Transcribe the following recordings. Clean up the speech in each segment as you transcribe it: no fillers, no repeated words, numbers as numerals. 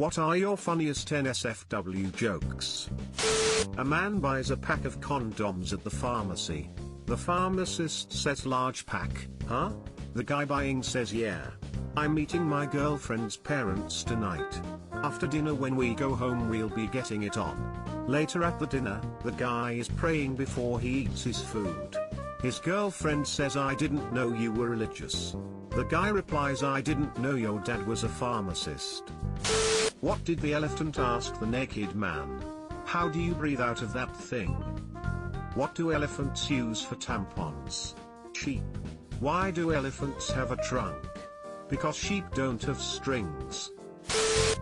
What are your funniest NSFW jokes? A man buys a pack of condoms at the pharmacy. The pharmacist says, "Large pack, huh?" The guy buying says, "Yeah. I'm meeting my girlfriend's parents tonight. After dinner when we go home we'll be getting it on." Later at the dinner, the guy is praying before he eats his food. His girlfriend says, "I didn't know you were religious." The guy replies, "I didn't know your dad was a pharmacist." What did the elephant ask the naked man? "How do you breathe out of that thing?" What do elephants use for tampons? Sheep. Why do elephants have a trunk? Because sheep don't have strings.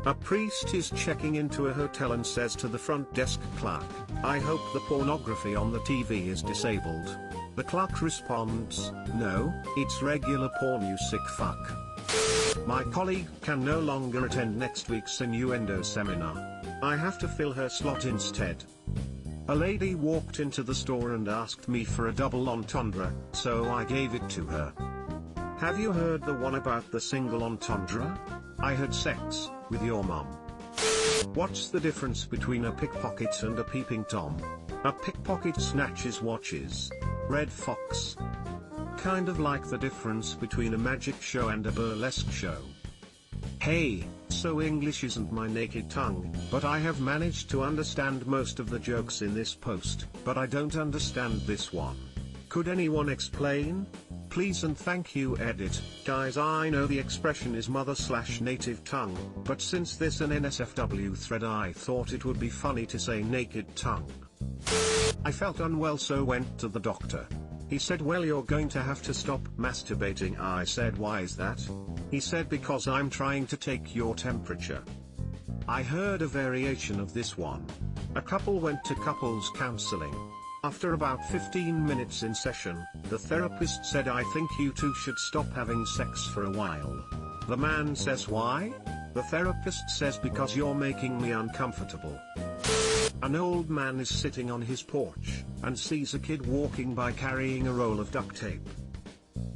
A priest is checking into a hotel and says to the front desk clerk, "I hope the pornography on the TV is disabled." The clerk responds, "No, it's regular porn, you sick fuck." My colleague can no longer attend next week's innuendo seminar. I have to fill her slot instead. A lady walked into the store and asked me for a double entendre, so I gave it to her. Have you heard the one about the single entendre? I had sex with your mom. What's the difference between a pickpocket and a peeping Tom? A pickpocket snatches watches. Red Fox. Kind of like the difference between a magic show and a burlesque show. Hey, so English isn't my naked tongue, but I have managed to understand most of the jokes in this post, but I don't understand this one. Could anyone explain? Please and thank you. Edit. Guys, I know the expression is mother/native tongue, but since this an NSFW thread I thought it would be funny to say naked tongue. I felt unwell so went to the doctor. He said, "Well, you're going to have to stop masturbating." I said, "Why is that?" He said, "Because I'm trying to take your temperature." I heard a variation of this one. A couple went to couples counseling. After about 15 minutes in session, the therapist said, "I think you two should stop having sex for a while." The man says, "Why?" The therapist says, "Because you're making me uncomfortable." An old man is sitting on his porch, and sees a kid walking by carrying a roll of duct tape.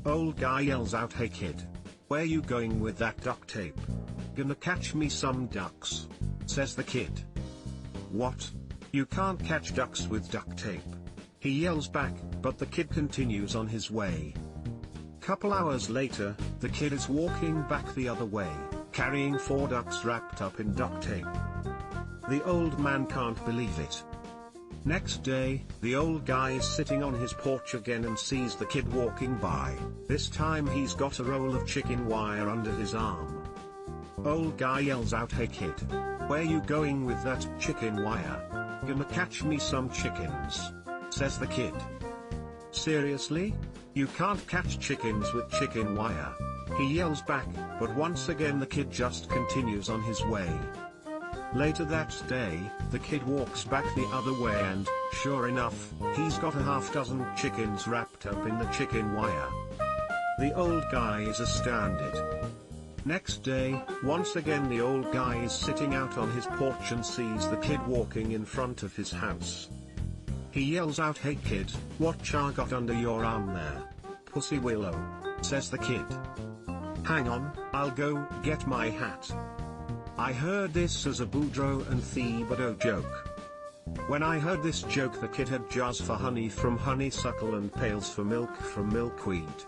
Old guy yells out, "Hey kid, where you going with that duct tape?" "Gonna catch me some ducks," says the kid. "What? You can't catch ducks with duct tape," he yells back, but the kid continues on his way. Couple hours later, the kid is walking back the other way, carrying 4 ducks wrapped up in duct tape. The old man can't believe it. Next day, the old guy is sitting on his porch again and sees the kid walking by. This time he's got a roll of chicken wire under his arm. Old guy yells out, "Hey kid, where you going with that chicken wire?" "Gonna catch me some chickens," says the kid. "Seriously? You can't catch chickens with chicken wire," he yells back, but once again the kid just continues on his way. Later that day, the kid walks back the other way and, sure enough, he's got a half-dozen chickens wrapped up in the chicken wire. The old guy is astounded. Next day, once again the old guy is sitting out on his porch and sees the kid walking in front of his house. He yells out, "Hey kid, what cha got under your arm there?" "Pussy willow," says the kid. "Hang on, I'll go get my hat." I heard this as a Boudreaux and Thibodeau joke. When I heard this joke, the kid had jars for honey from honeysuckle and pails for milk from milkweed.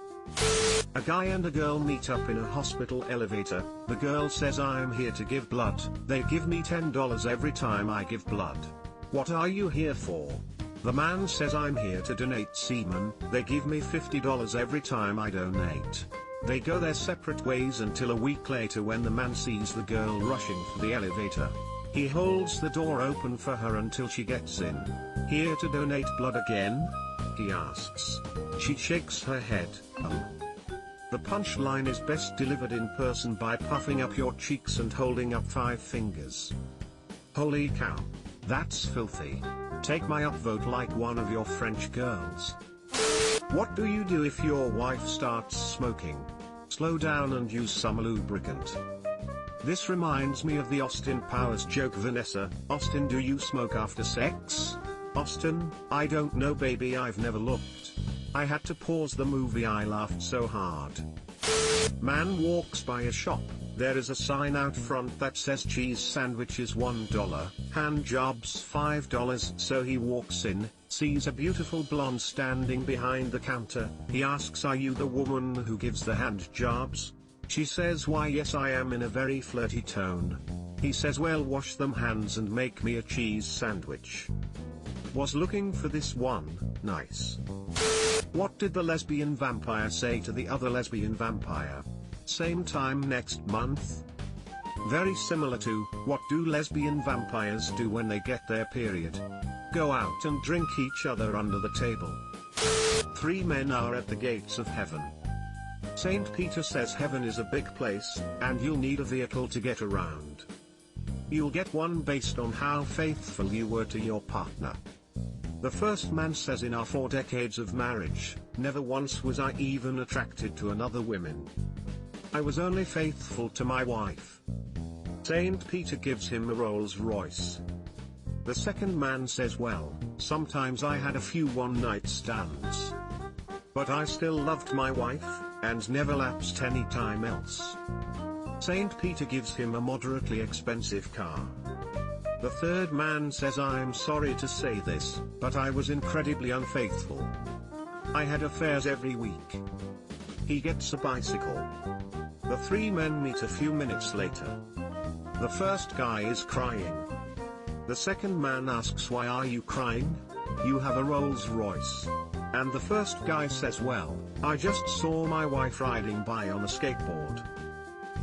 A guy and a girl meet up in a hospital elevator. The girl says, "I'm here to give blood. They give me $10 every time I give blood." "What are you here for?" The man says, "I'm here to donate semen. They give me $50 every time I donate." They go their separate ways until a week later when the man sees the girl rushing for the elevator. He holds the door open for her until she gets in. "Here to donate blood again?" he asks. She shakes her head. The punchline is best delivered in person by puffing up your cheeks and holding up 5 fingers. Holy cow. That's filthy. Take my upvote like one of your French girls. What do you do if your wife starts smoking? Slow down and use some lubricant. This reminds me of the Austin Powers joke. Vanessa, "Austin, do you smoke after sex?" Austin, "I don't know baby, I've never looked. I had to pause the movie, I laughed so hard." Man walks by a shop, There is a sign out front that says cheese sandwiches $1, hand jobs $5, so he walks in, sees a beautiful blonde standing behind the counter. He asks, "Are you the woman who gives the hand jobs?" She says, "Why yes I am," in a very flirty tone. He says, "Well, wash them hands and make me a cheese sandwich." Was looking for this one, nice. What did the lesbian vampire say to the other lesbian vampire? Same time next month? Very similar to, what do lesbian vampires do when they get their period? Go out and drink each other under the table. 3 men are at the gates of heaven. Saint Peter says heaven is a big place, and you'll need a vehicle to get around. You'll get one based on how faithful you were to your partner. The first man says, "In our 4 decades of marriage, never once was I even attracted to another woman. I was only faithful to my wife." Saint Peter gives him a Rolls Royce. The second man says, "Well, sometimes I had a few one-night stands. But I still loved my wife, and never lapsed any time else." Saint Peter gives him a moderately expensive car. The third man says, "I'm sorry to say this, but I was incredibly unfaithful. I had affairs every week." He gets a bicycle. The 3 men meet a few minutes later. The first guy is crying. The second man asks, "Why are you crying? You have a Rolls Royce." And the first guy says, "Well, I just saw my wife riding by on a skateboard."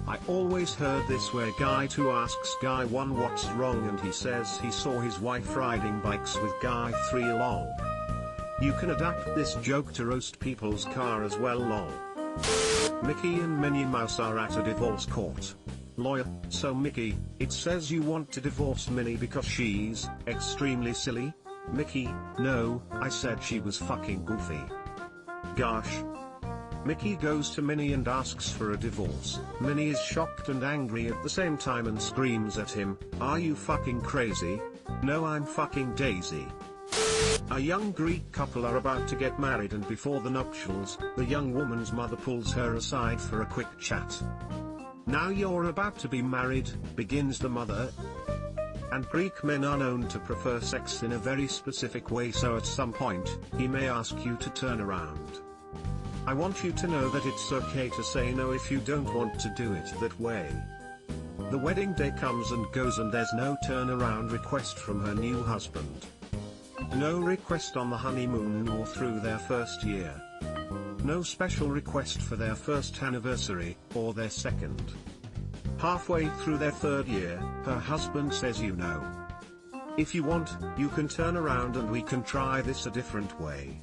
I always heard this where guy 2 asks guy 1 what's wrong, and he says he saw his wife riding bikes with guy 3 lol. You can adapt this joke to roast people's car as well lol. Mickey and Minnie Mouse are at a divorce court. Lawyer: "So Mickey, it says you want to divorce Minnie because she's extremely silly?" Mickey: "No, I said she was fucking goofy." Gosh. Mickey goes to Minnie and asks for a divorce. Minnie is shocked and angry at the same time and screams at him, "Are you fucking crazy? No, I'm fucking Daisy." A young Greek couple are about to get married, and before the nuptials, the young woman's mother pulls her aside for a quick chat. "Now you're about to be married," begins the mother. And Greek men are known to prefer sex in a very specific way, so at some point, he may ask you to turn around. I want you to know that it's okay to say no if you don't want to do it that way. The wedding day comes and goes, and there's no turnaround request from her new husband. No request on the honeymoon or through their first year. No special request for their first anniversary, or their second. Halfway through their 3rd year, her husband says, "You know, if you want, you can turn around and we can try this a different way."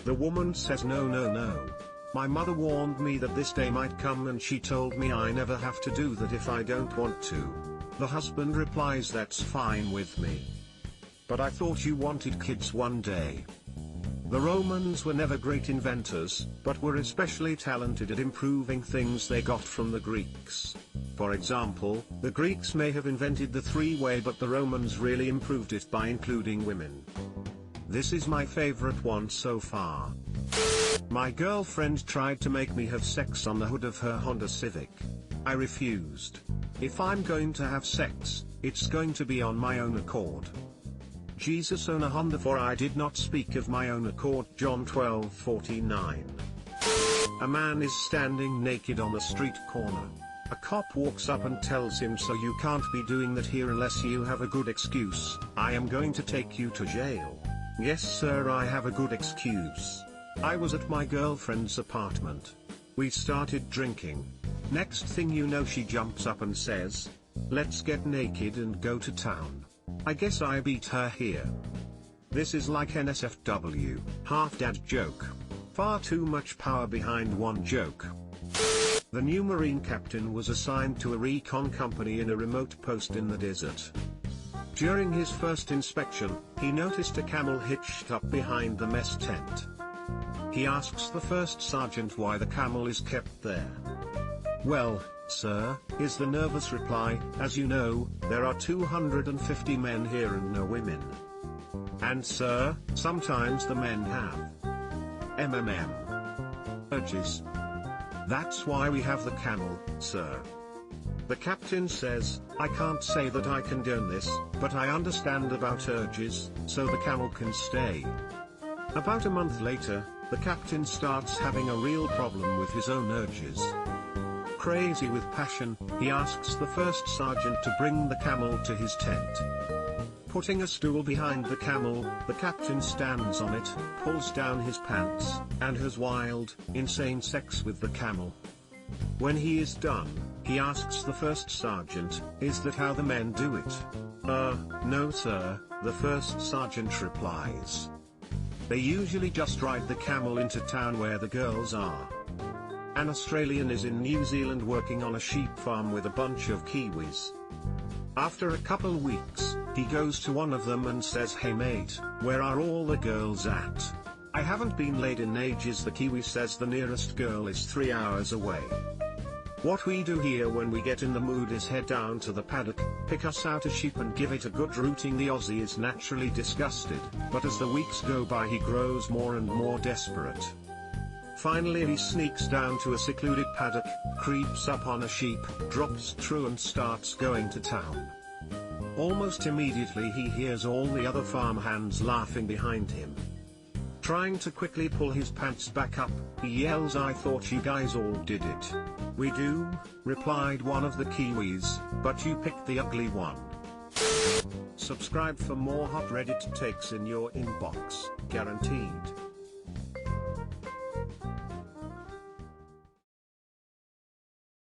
The woman says, "No, no, no. My mother warned me that this day might come, and she told me I never have to do that if I don't want to." The husband replies, "That's fine with me. But I thought you wanted kids one day." The Romans were never great inventors, but were especially talented at improving things they got from the Greeks. For example, the Greeks may have invented the 3-way, but the Romans really improved it by including women. This is my favorite one so far. My girlfriend tried to make me have sex on the hood of her Honda Civic. I refused. If I'm going to have sex, it's going to be on my own accord. Jesus own a Honda, for I did not speak of my own accord. John 12:49. A man is standing naked on a street corner. A cop walks up and tells him, "So you can't be doing that here unless you have a good excuse. I am going to take you to jail." "Yes sir, I have a good excuse. I was at my girlfriend's apartment. We started drinking. Next thing you know, she jumps up and says, 'Let's get naked and go to town.' I guess I beat her here." This is like NSFW, half dad joke. Far too much power behind one joke. The new Marine captain was assigned to a recon company in a remote post in the desert. During his first inspection, he noticed a camel hitched up behind the mess tent. He asks the first sergeant why the camel is kept there. "Well, sir," is the nervous reply, "as you know, there are 250 men here and no women. And sir, sometimes the men have urges. That's why we have the camel, sir." The captain says, I can't say that I condone this, but I understand about urges, so the camel can stay. About a month later, the captain starts having a real problem with his own urges. Crazy with passion, he asks the first sergeant to bring the camel to his tent. Putting a stool behind the camel, the captain stands on it, pulls down his pants, and has wild, insane sex with the camel. When he is done, he asks the first sergeant, is that how the men do it? No sir, the first sergeant replies. They usually just ride the camel into town where the girls are. An Australian is in New Zealand working on a sheep farm with a bunch of Kiwis. After a couple weeks, he goes to one of them and says, hey mate, where are all the girls at? I haven't been laid in ages. The Kiwi says the nearest girl is 3 hours away. What we do here when we get in the mood is head down to the paddock, pick us out a sheep and give it a good rooting. The Aussie is naturally disgusted, but as the weeks go by he grows more and more desperate. Finally he sneaks down to a secluded paddock, creeps up on a sheep, drops through and starts going to town. Almost immediately he hears all the other farmhands laughing behind him. Trying to quickly pull his pants back up, he yells, I thought you guys all did it. We do, replied one of the Kiwis, but you picked the ugly one. Subscribe for more hot Reddit takes in your inbox, guaranteed.